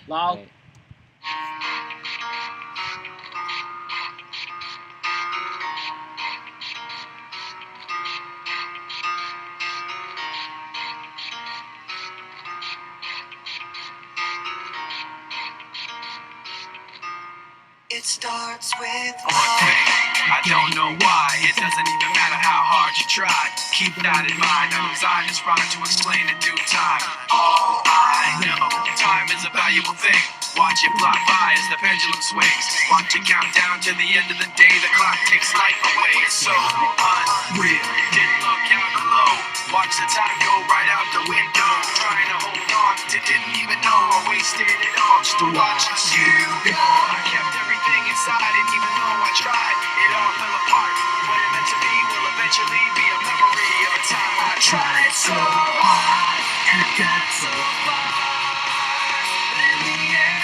Lol. Right. It starts with one thing. I don't know why. It doesn't even matter how hard you try. Keep that in mind. I'm designed this rhyme to explain in due time. All I know, time is a valuable thing. Watch it fly by as the pendulum swings. Watch it count down to the end of the day. The clock takes life away. It's so unreal. Didn't look out below. Watch the time go right out the window. Trying to hold on to didn't even know I wasted it all just to watch you go. I kept everything inside, and even though I tried, it all fell apart. What it meant to be will eventually be a memory of a time I tried so hard and got so far. But in the end,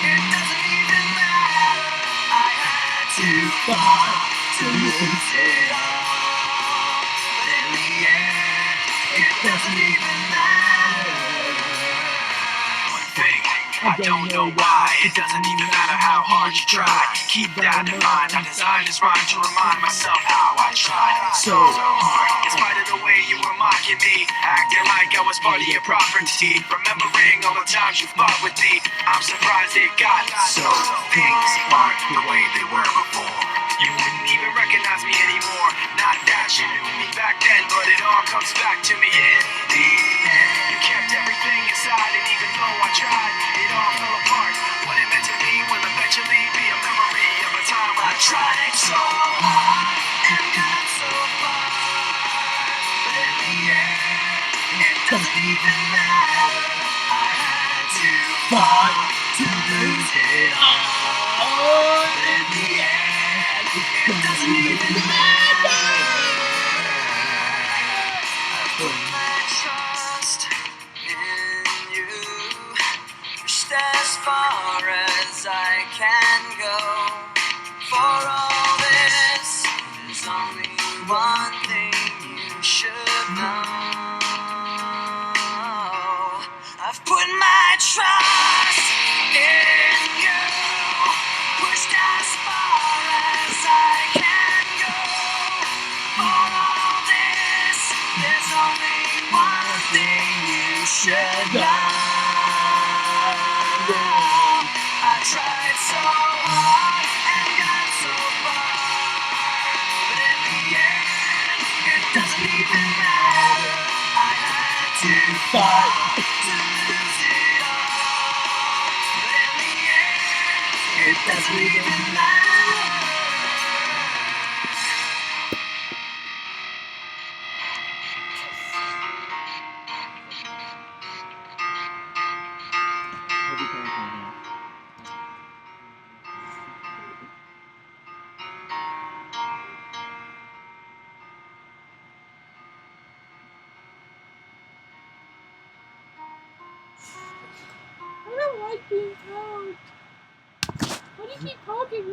it doesn't even matter. I had to fall to lose it all. But in the end, it doesn't even matter. One thing, I don't know why. It doesn't even matter how hard you try. Keep that in mind. I designed this rhyme to remind myself how I tried so hard. In spite of the way you were mocking me, acting like I was part of your property. Remembering all the times you fought with me, I'm surprised it got so. Things aren't the way they were before. You wouldn't even recognize me anymore. Not that you knew me back then, but it all comes back to me in the end. You kept everything inside, and even though I tried, it all fell apart. What it meant to be will eventually be a memory of a time I tried so hard and got so far. But in the end, it doesn't even matter. I had to fall to lose it all. But in the end, it doesn't even matter. I put my trust in you. Pushed as far as I can go. For all this, there's only one thing you should know. I've put my trust in you. Pushed as far as I can go. For all this, there's only one thing you should know. I tried so hard and got so far, but in the end, it doesn't even matter. I had to fight to lose it all, but in the end, it doesn't even matter. Heavy content now. I don't like being out. Why do you keep talking?